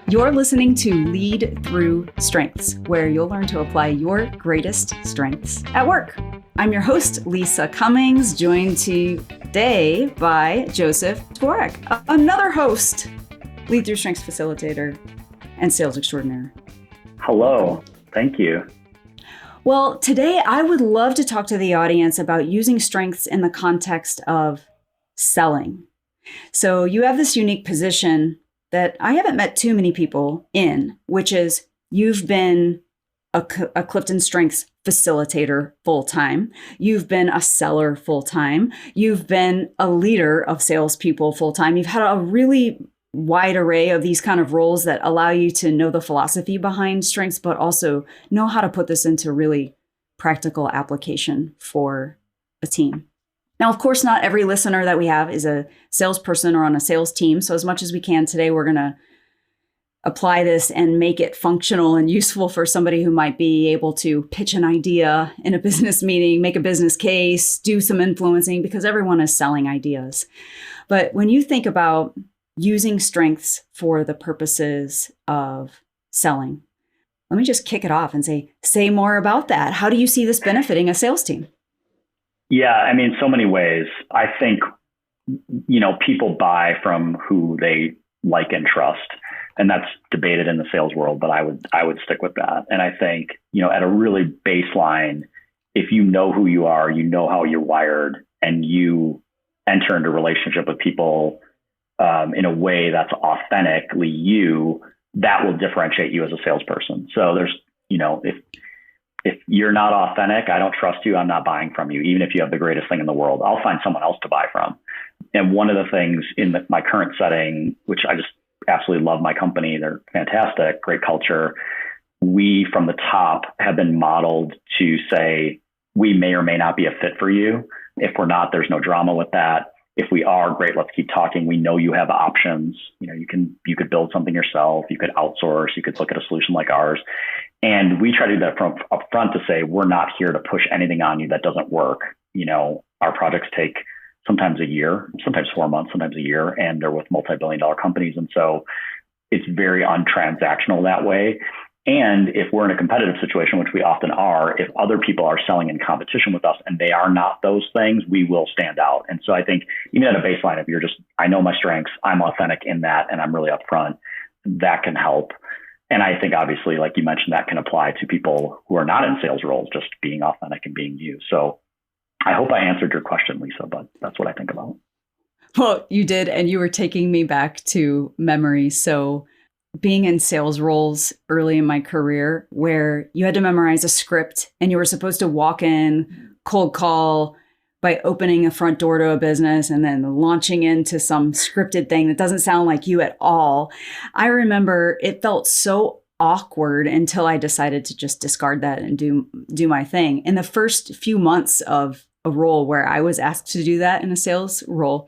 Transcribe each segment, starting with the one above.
You're listening to Lead Through Strengths, where you'll learn to apply your greatest strengths at work. I'm your host, Lisa Cummings, joined today by Joseph Dworak, another host, Lead Through Strengths facilitator, and sales extraordinaire. Hello. Thank you. Well, today I would love to talk to the audience about using strengths in the context of selling. So you have this unique position that I haven't met too many people in, which is you've been a Clifton Strengths facilitator full-time. You've been a seller full-time. You've been a leader of salespeople full-time. You've had a really wide array of these kind of roles that allow you to know the philosophy behind strengths, but also know how to put this into really practical application for a team. Now, of course, not every listener that we have is a salesperson or on a sales team. So as much as we can today, we're going to apply this and make it functional and useful for somebody who might be able to pitch an idea in a business meeting, make a business case, do some influencing, because everyone is selling ideas. But when you think about using strengths for the purposes of selling, let me just kick it off and say more about that. How do you see this benefiting a sales team? Yeah, I mean, so many ways. I think, people buy from who they like and trust, and that's debated in the sales world, but I would stick with that. And I think, at a really baseline, if you know who you are, you know how you're wired, and you enter into a relationship with people in a way that's authentically you, that will differentiate you as a salesperson. So there's, if you're not authentic, I don't trust you, I'm not buying from you. Even if you have the greatest thing in the world, I'll find someone else to buy from. And one of the things in my current setting, which I just absolutely love my company, they're fantastic, great culture. We from the top have been modeled to say, we may or may not be a fit for you. If we're not, there's no drama with that. If we are, great, let's keep talking. We know you have options. You could build something yourself. You could outsource. You could look at a solution like ours. And we try to do that from up front to say, we're not here to push anything on you that doesn't work. Our projects take sometimes a year, sometimes 4 months, sometimes a year, and they're with multi-billion-dollar companies. And so it's very untransactional that way. And if we're in a competitive situation, which we often are, if other people are selling in competition with us and they are not those things, we will stand out. And so I think even at a baseline, if you're just, I know my strengths, I'm authentic in that, and I'm really upfront, that can help. And I think obviously, like you mentioned, that can apply to people who are not in sales roles, just being authentic and being you. So I hope I answered your question, Lisa, but that's what I think about. Well, you did, and you were taking me back to memory. So being in sales roles early in my career where you had to memorize a script and you were supposed to walk in, cold call by opening a front door to a business and then launching into some scripted thing that doesn't sound like you at all. I remember it felt so awkward until I decided to just discard that and do my thing. In the first few months of a role where I was asked to do that in a sales role,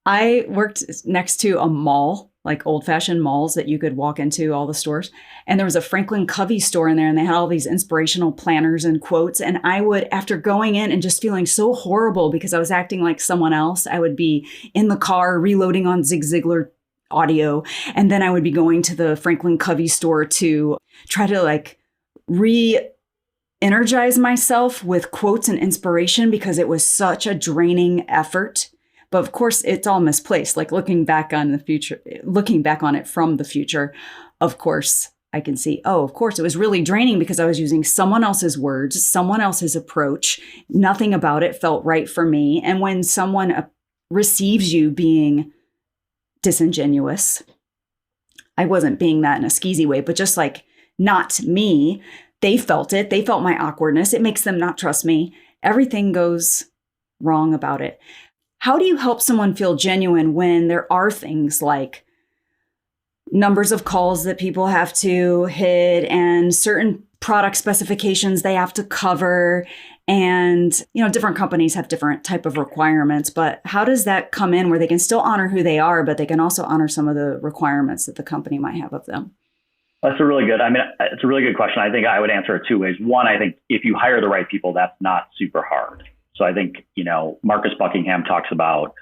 I worked next to a mall, like old-fashioned malls that you could walk into, all the stores. And there was a Franklin Covey store in there, and they had all these inspirational planners and quotes. And I would, after going in and just feeling so horrible because I was acting like someone else, I would be in the car reloading on Zig Ziglar audio. And then I would be going to the Franklin Covey store to try to re-energize myself with quotes and inspiration because it was such a draining effort. But of course, it's all misplaced. Like looking back on it from the future, of course, I can see, of course, it was really draining because I was using someone else's words, someone else's approach. Nothing about it felt right for me. And when someone receives you being disingenuous, I wasn't being that in a skeezy way, but just like not me, they felt it. They felt my awkwardness. It makes them not trust me. Everything goes wrong about it. How do you help someone feel genuine when there are things like numbers of calls that people have to hit and certain product specifications they have to cover? And, different companies have different type of requirements, but how does that come in where they can still honor who they are, but they can also honor some of the requirements that the company might have of them? It's a really good question. I think I would answer it two ways. One, I think if you hire the right people, that's not super hard. So I think, Marcus Buckingham talks about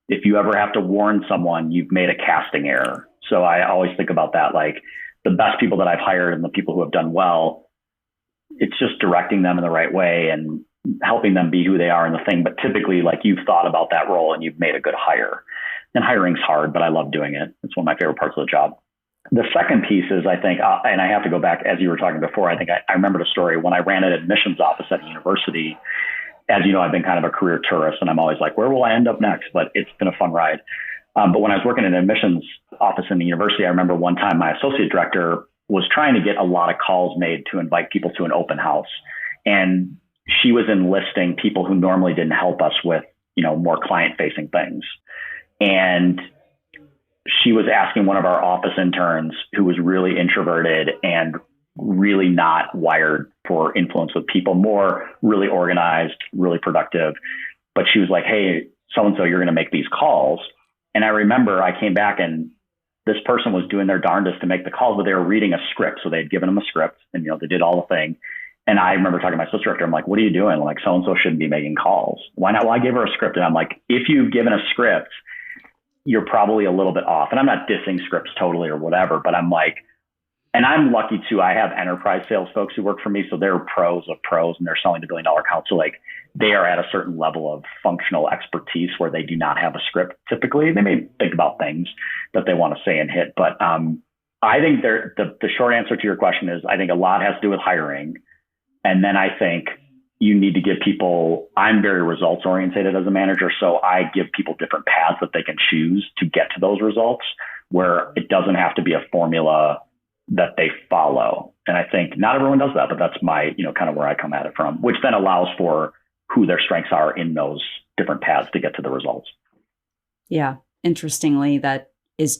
if you ever have to warn someone, you've made a casting error. So I always think about that. Like the best people that I've hired and the people who have done well, it's just directing them in the right way and helping them be who they are in the thing. But typically, like you've thought about that role and you've made a good hire. And hiring's hard, but I love doing it. It's one of my favorite parts of the job. The second piece is, I think, and I have to go back, as you were talking before, I think I remembered a story when I ran an admissions office at a university. As you know, I've been kind of a career tourist and I'm always like, where will I end up next? But it's been a fun ride. But when I was working in an admissions office in the university, I remember one time my associate director was trying to get a lot of calls made to invite people to an open house. And she was enlisting people who normally didn't help us with, more client facing things. And she was asking one of our office interns who was really introverted and really not wired for influence with people, more really organized, really productive. But she was like, hey, so-and-so, you're going to make these calls. And I remember I came back and this person was doing their darndest to make the calls, but they were reading a script. So they'd given them a script and, they did all the thing. And I remember talking to my associate director. I'm like, what are you doing? Like, so-and-so shouldn't be making calls. Why not? Well, I gave her a script. And I'm like, if you've given a script, you're probably a little bit off. And I'm not dissing scripts totally or whatever, but I'm like, and I'm lucky too. I have enterprise sales folks who work for me. So they're pros of pros and they're selling to $1 billion accounts. So like they are at a certain level of functional expertise where they do not have a script. Typically, they may think about things that they want to say and hit. But I think the short answer to your question is, I think a lot has to do with hiring. And then I think you need to give people, I'm very results oriented as a manager. So I give people different paths that they can choose to get to those results where it doesn't have to be a formula that they follow. And I think not everyone does that, but that's my, kind of where I come at it from, which then allows for who their strengths are in those different paths to get to the results. Yeah. Interestingly, that is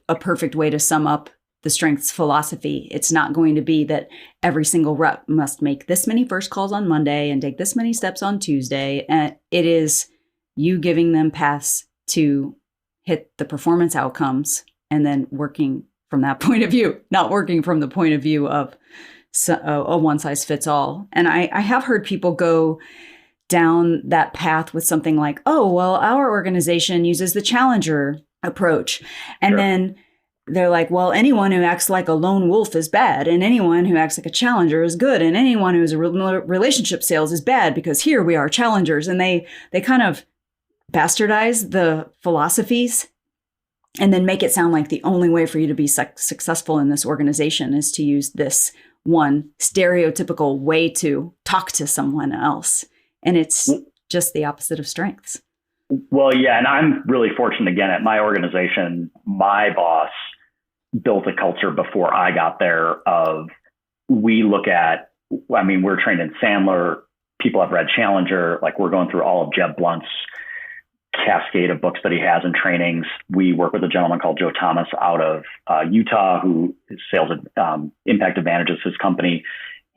a perfect way to sum up the strengths philosophy. It's not going to be that every single rep must make this many first calls on Monday and take this many steps on Tuesday. And it is you giving them paths to hit the performance outcomes and then working from that point of view, not working from the point of view of a one size fits all. And I have heard people go down that path with something like, oh, well, our organization uses the challenger approach. And Sure. Then they're like, well, anyone who acts like a lone wolf is bad, and anyone who acts like a challenger is good, and anyone who's a relationship sales is bad because here we are challengers. And they kind of bastardize the philosophies and then make it sound like the only way for you to be successful in this organization is to use this one stereotypical way to talk to someone else. And it's just the opposite of strengths. Well, yeah. And I'm really fortunate again at my organization, my boss built a culture before I got there of we look at, we're trained in Sandler. People have read Challenger. Like we're going through all of Jeb Blunt's cascade of books that he has and trainings. We work with a gentleman called Joe Thomas out of Utah, who sales Impact Advantage is his company.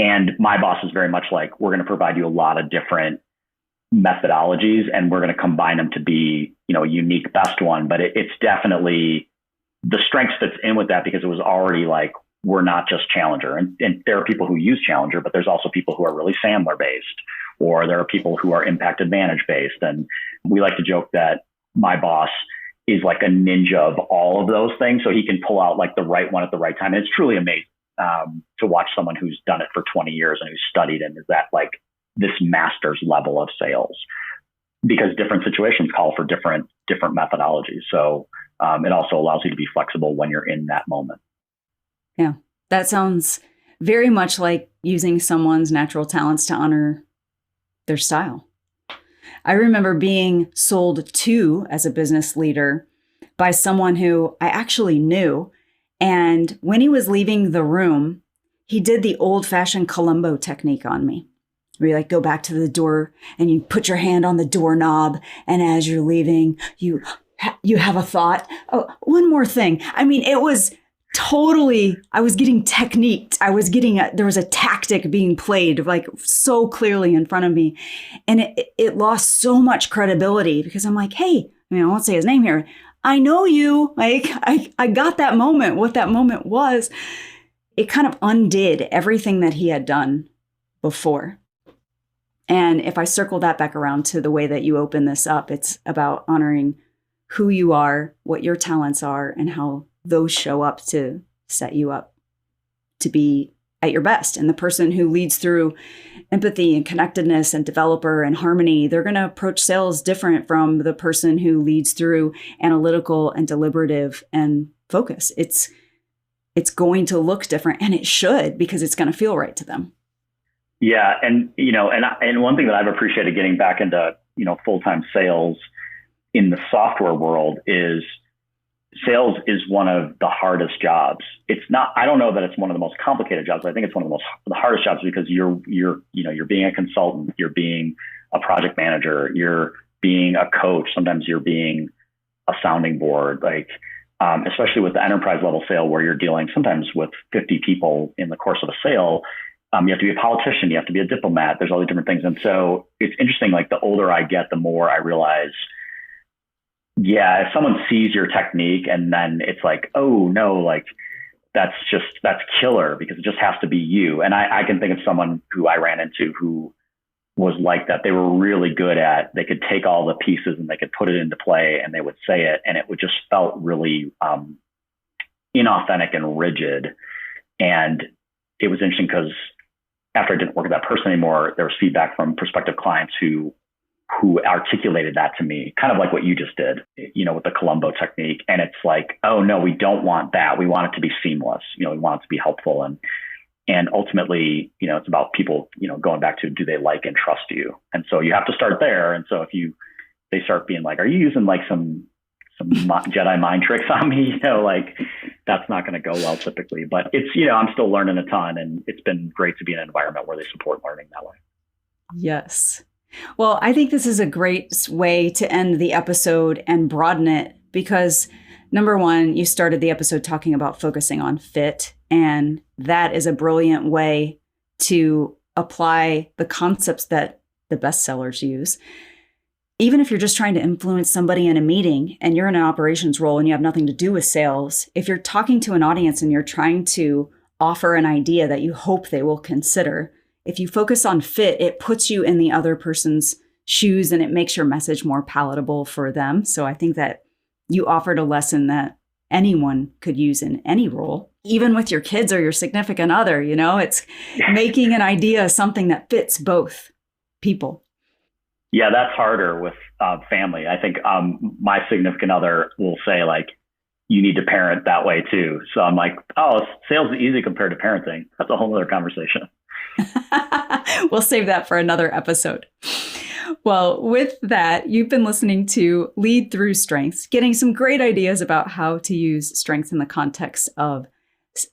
And my boss is very much like, we're going to provide you a lot of different methodologies and we're going to combine them to be, a unique best one. But it's definitely the strength fits in with that because it was already like, we're not just Challenger. And there are people who use Challenger, but there's also people who are really Sandler based, or there are people who are Impact Advantage based. And we like to joke that my boss is like a ninja of all of those things. So he can pull out like the right one at the right time. And it's truly amazing to watch someone who's done it for 20 years and who's studied and is at like this master's level of sales, because different situations call for different methodologies. So it also allows you to be flexible when you're in that moment. Yeah, that sounds very much like using someone's natural talents to honor their style. I remember being sold to as a business leader by someone who I actually knew. And when he was leaving the room, he did the old-fashioned Columbo technique on me. Where you like go back to the door and you put your hand on the doorknob. And as you're leaving, you have a thought. Oh, one more thing. It was totally, I was getting techniqued. There was a tactic being played like so clearly in front of me. And it lost so much credibility because I'm like, hey, I won't say his name here. I know you. Like I got that moment, what that moment was. It kind of undid everything that he had done before. And if I circle that back around to the way that you open this up, it's about honoring who you are, what your talents are, and how those show up to set you up to be at your best. And the person who leads through empathy and connectedness and developer and harmony, they're going to approach sales different from the person who leads through analytical and deliberative and focus. It's going to look different, and it should, because it's going to feel right to them. Yeah. And, and one thing that I've appreciated getting back into, full-time sales in the software world is sales is one of the hardest jobs. It's not, I don't know that it's one of the most complicated jobs. I think it's one of the hardest jobs, because you're being a consultant, you're being a project manager, you're being a coach. Sometimes you're being a sounding board, especially with the enterprise level sale, where you're dealing sometimes with 50 people in the course of a sale. You have to be a politician, you have to be a diplomat. There's all these different things. And so it's interesting, the older I get, the more I realize, yeah, if someone sees your technique and then it's oh no, that's killer, because it just has to be you. And I can think of someone who I ran into who was like that. They were really good at, they could take all the pieces and they could put it into play and they would say it, and it would just felt really inauthentic and rigid. And it was interesting because after I didn't work with that person anymore, there was feedback from prospective clients who articulated that to me, kind of like what you just did, with the Columbo technique. And it's oh no, we don't want that. We want it to be seamless. We want it to be helpful. And ultimately, it's about people, going back to, do they like and trust you? And so you have to start there. And so if they start being are you using some Jedi mind tricks on me? That's not going to go well typically, but it's, I'm still learning a ton, and it's been great to be in an environment where they support learning that way. Yes. Well, I think this is a great way to end the episode and broaden it, because number one, you started the episode talking about focusing on fit, and that is a brilliant way to apply the concepts that the best sellers use. Even if you're just trying to influence somebody in a meeting and you're in an operations role and you have nothing to do with sales, if you're talking to an audience and you're trying to offer an idea that you hope they will consider, if you focus on fit, it puts you in the other person's shoes and it makes your message more palatable for them. So I think that you offered a lesson that anyone could use in any role, even with your kids or your significant other. It's making an idea something that fits both people. Yeah, that's harder with family. I think my significant other will say, you need to parent that way too. So I'm sales is easy compared to parenting. That's a whole other conversation. We'll save that for another episode. Well, with that, you've been listening to Lead Through Strengths, getting some great ideas about how to use strengths in the context of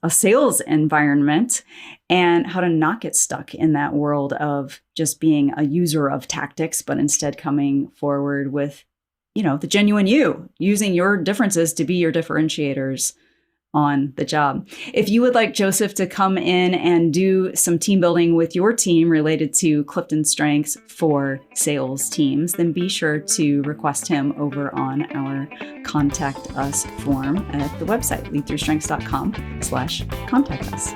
a sales environment and how to not get stuck in that world of just being a user of tactics, but instead coming forward with, the genuine you, using your differences to be your differentiators on the job. If you would like Joseph to come in and do some team building with your team related to Clifton Strengths for sales teams, then be sure to request him over on our Contact Us form at the website, leadthroughstrengths.com/contact us.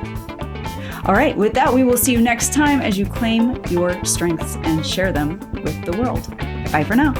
All right, with that, we will see you next time as you claim your strengths and share them with the world. Bye for now.